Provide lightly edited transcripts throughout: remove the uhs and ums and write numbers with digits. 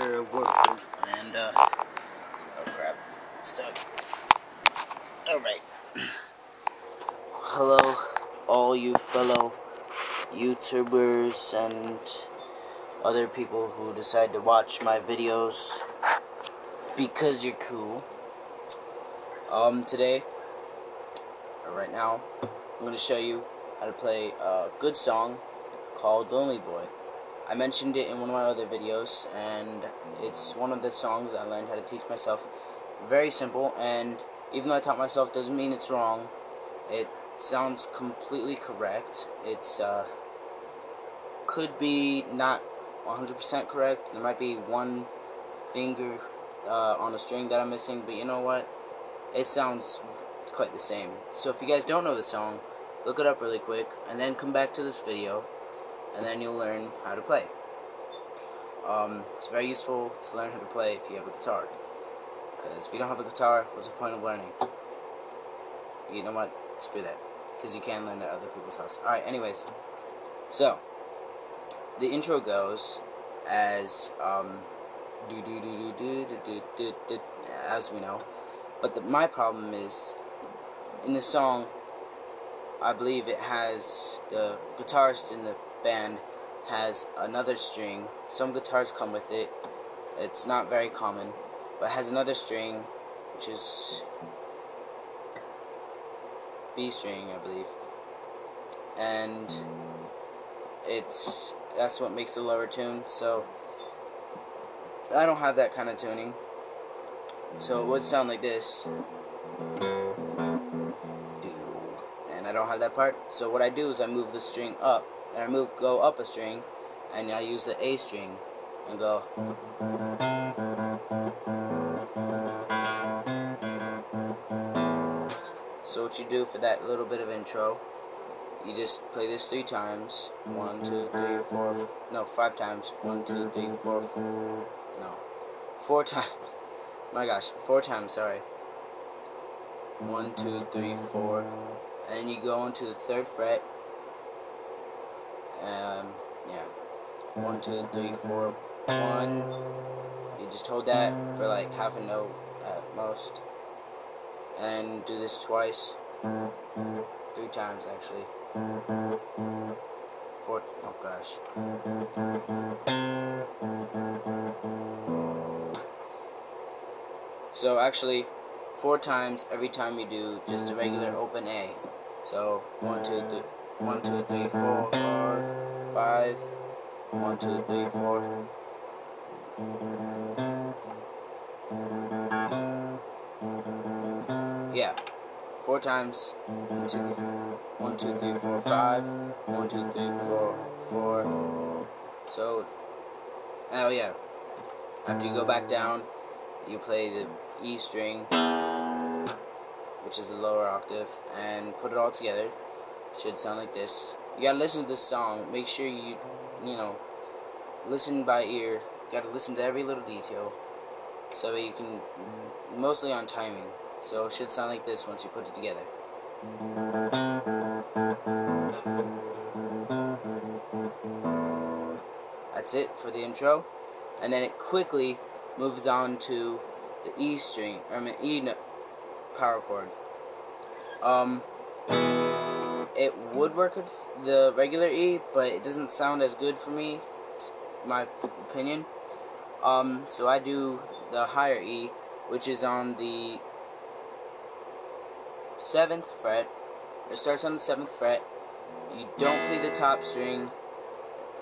another work, and oh crap, stuck. Alright. Hello, all you fellow YouTubers and other people who decide to watch my videos because you're cool. Today, or right now, I'm going to show you how to play a good song called Lonely Boy. I mentioned it in one of my other videos, and it's one of the songs I learned how to teach myself. Very simple, and even though I taught myself, doesn't mean it's wrong. It sounds completely correct. It's could be not 100% correct. There might be one finger on a string that I'm missing, but you know what? It sounds quite the same. So if you guys don't know the song, look it up really quick, and then come back to this video, and then you'll learn how to play. It's very useful to learn how to play if you have a guitar. Because if you don't have a guitar, what's the point of learning? You know what? Screw that. Because you can learn at other people's house. Alright, anyways. So, the intro goes as, as we know. But my problem is, in the song, I believe it has, the guitarist in the band has another string. Some guitars come with it. It's not very common, but it has another string, which is B string, I believe. And that's what makes the lower tune. So I don't have that kind of tuning. So it would sound like this. And I don't have that part. So what I do is I move the string up, and I go up a string, and I use the A string and go. So what you do for that little bit of intro, you just play this 3 times. 1, 2, 3, 4. No, 5 times. 1, 2, 3, 4. No, 4 times. My gosh, 4 times. Sorry. 1, 2, 3, 4. And then you go into the 3rd fret. Yeah. 1, 2, 3, 4. 1. You just hold that for like half a note at most. And do this twice. 3 times actually. 4. Oh gosh. So actually, 4 times every time you do just a regular open A. So 1, 2, 3, 1, 2, 3, 4, 5. 1, 2, 3, 4. Yeah, 4 times. 1, 2, 3, 4, 5. 1, 2, 3, 4, 4. So, oh yeah. After you go back down, you play the E string, which is the lower octave, and put it all together. It should sound like this. You gotta listen to this song. Make sure you listen by ear. You gotta listen to every little detail, so that you can, mostly on timing. So it should sound like this once you put it together. That's it for the intro, and then it quickly moves on to the E string, E power chord. It would work with the regular E, but it doesn't sound as good for me. It's my opinion. So I do the higher E, which is on the 7th fret. It starts on the 7th fret. You don't play the top string,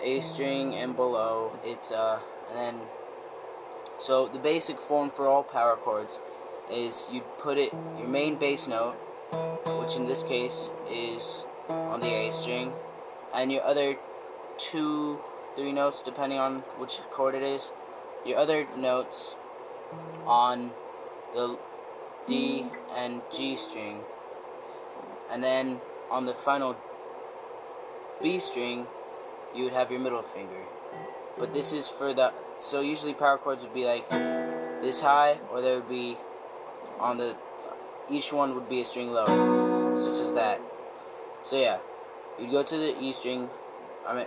A string and below. It's and then, so the basic form for all power chords is you put it, your main bass note, which in this case is on the A string, and your other 2, 3 notes, depending on which chord it is, your other notes on the D and G string, and then on the final B string you would have your middle finger. But this is for the, so usually power chords would be like this high, or they would be on the, each one would be a string lower, such as that. So yeah, you'd go to the E string,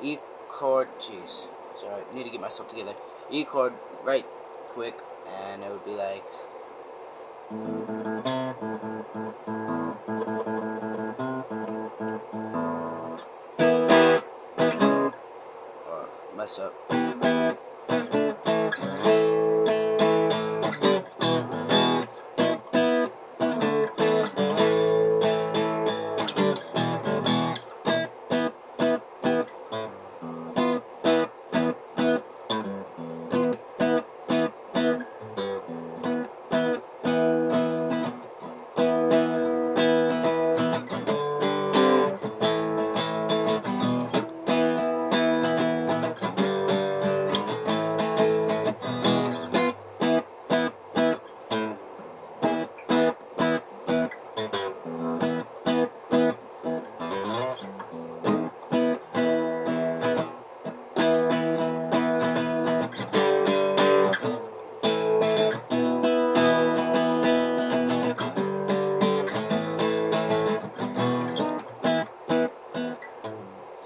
E chord, jeez, sorry, I need to get myself together. E chord right quick, and it would be like. Or mess up.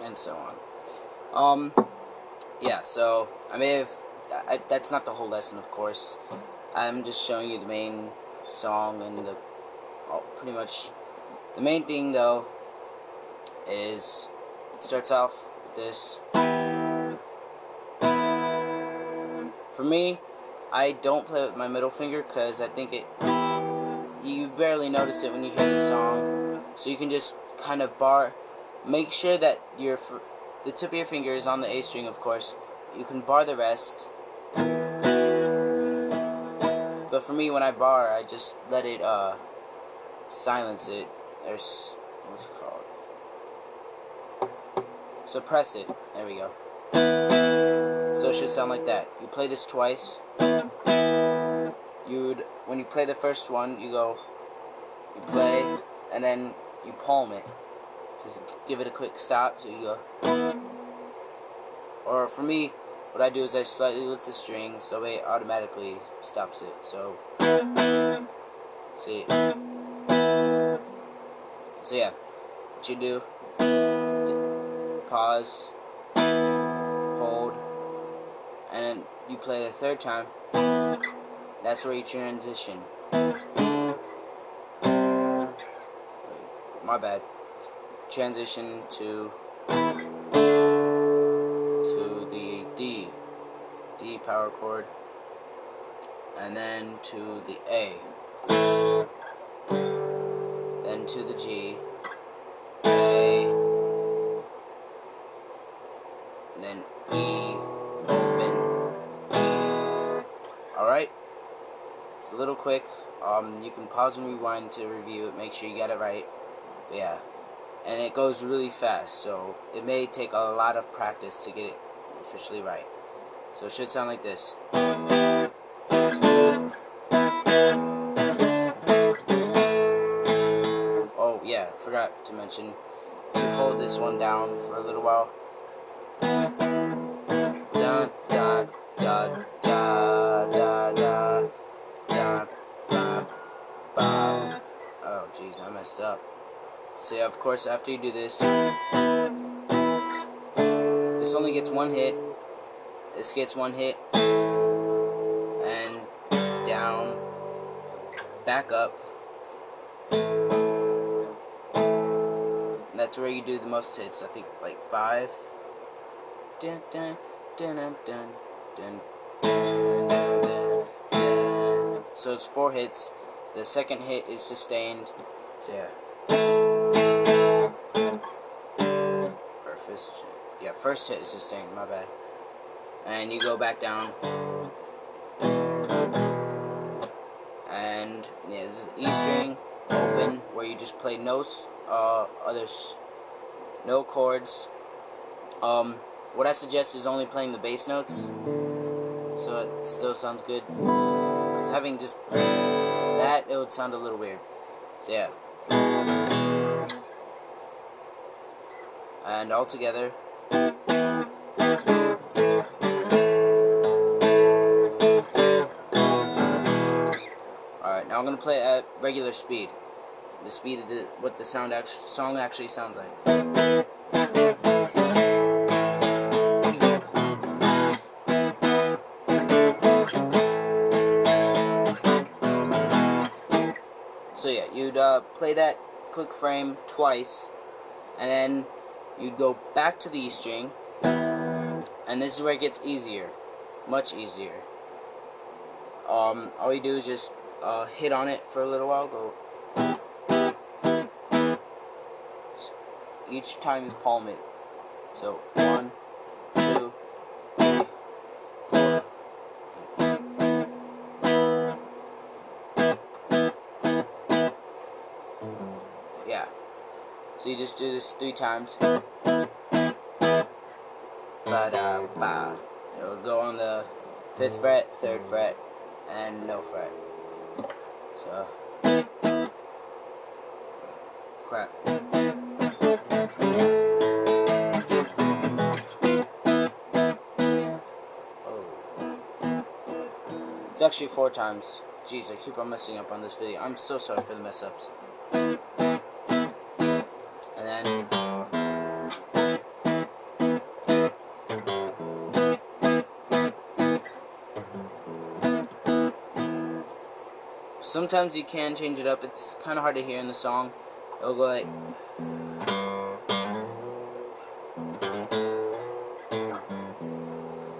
And so on. Yeah, so that's not the whole lesson, of course. I'm just showing you the main song and pretty much the main thing, though, is it starts off with this. For me, I don't play with my middle finger because I think you barely notice it when you hear the song, so you can just kind of make sure that the tip of your finger is on the A string, of course. You can bar the rest. But for me, when I bar, I just let it silence it. What's it called? Suppress it. There we go. So it should sound like that. You play this twice. When you play the first one, you play, and then you palm it to give it a quick stop. So you go. Or for me, what I do is I slightly lift the string so it automatically stops it. So, see. So yeah, what you do, pause, hold, and then you play the third time. That's where you transition. My bad. Transition to the D power chord, and then to the A, then to the G, A, and then E, open, E. Alright? It's a little quick. You can pause and rewind to review it, make sure you got it right. But yeah. And it goes really fast, so it may take a lot of practice to get it officially right. So it should sound like this. Oh yeah, forgot to mention, you hold this one down for a little while. Da da da da da da da da ba. Oh jeez, I messed up. So yeah, of course, after you do this only gets one hit. This gets one hit, and down, back up. And that's where you do the most hits. I think like 5. Dun, dun, dun, dun, dun, dun, dun, dun, dun, dun. So it's 4 hits. The second hit is sustained. So yeah. First hit is sustained, my bad. And you go back down. And yeah, this is E string, open, where you just play no chords. What I suggest is only playing the bass notes, so it still sounds good. Because having just that, it would sound a little weird. So yeah. And all together. Alright, now I'm going to play at regular speed. The speed of what the song actually sounds like. you'd play that quick frame twice, and then you'd go back to the E string, and this is where it gets easier, much easier. All you do is just hit on it for a little while, go each time you palm it. So 1, 2, 3, 4. Yeah. So you just do this 3 times. Ba-da-ba. It'll go on the 5th fret, 3rd fret, and no fret. So, crap. Oh. It's actually 4 times. Jeez, I keep on messing up on this video. I'm so sorry for the mess ups. And then sometimes you can change it up. It's kind of hard to hear in the song. It'll go like,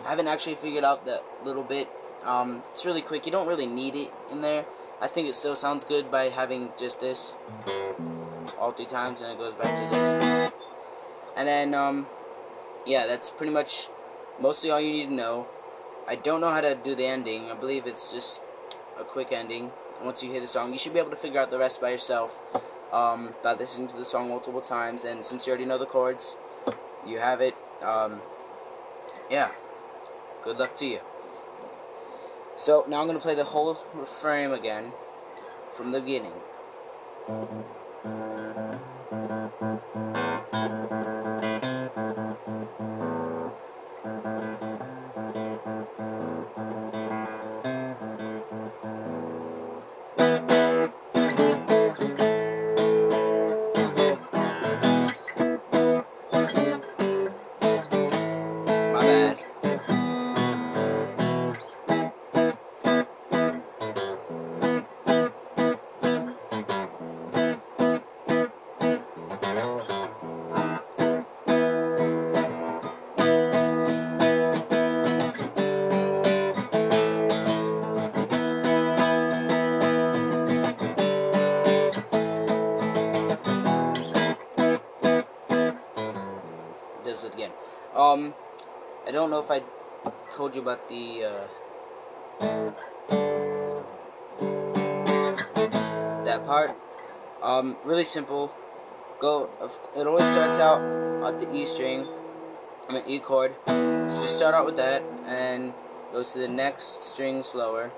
I haven't actually figured out that little bit. It's really quick. You don't really need it in there. I think it still sounds good by having just this all 3 times, and it goes back to this. And then, yeah, that's pretty much mostly all you need to know. I don't know how to do the ending. I believe it's just a quick ending. Once you hear the song, you should be able to figure out the rest by yourself by listening to the song multiple times. And since you already know the chords, you have it. Yeah, good luck to you. So now I'm going to play the whole refrain again from the beginning. My bad. Does it again. I don't know if I told you about the that part. Really simple. It always starts out at the E string, E chord. So just start out with that and go to the next string slower.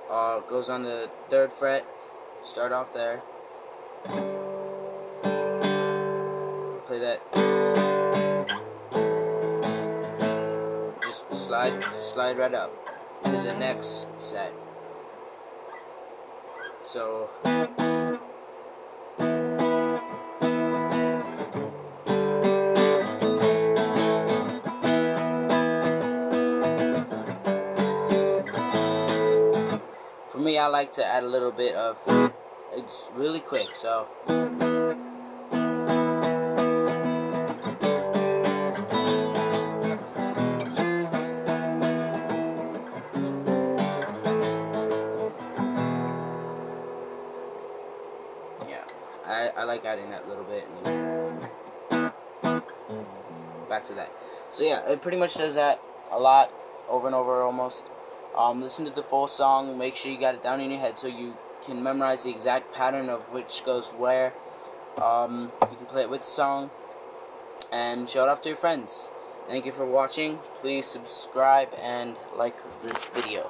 Goes on the 3rd fret. Start off there. Play that. Slide right up to the next set. So for me, I like to add a little bit of, it's really quick, so I like adding that little bit, and back to that. So yeah, it pretty much does that a lot, over and over almost. Listen to the full song, make sure you got it down in your head so you can memorize the exact pattern of which goes where. You can play it with the song, and show it off to your friends. Thank you for watching. Please subscribe and like this video.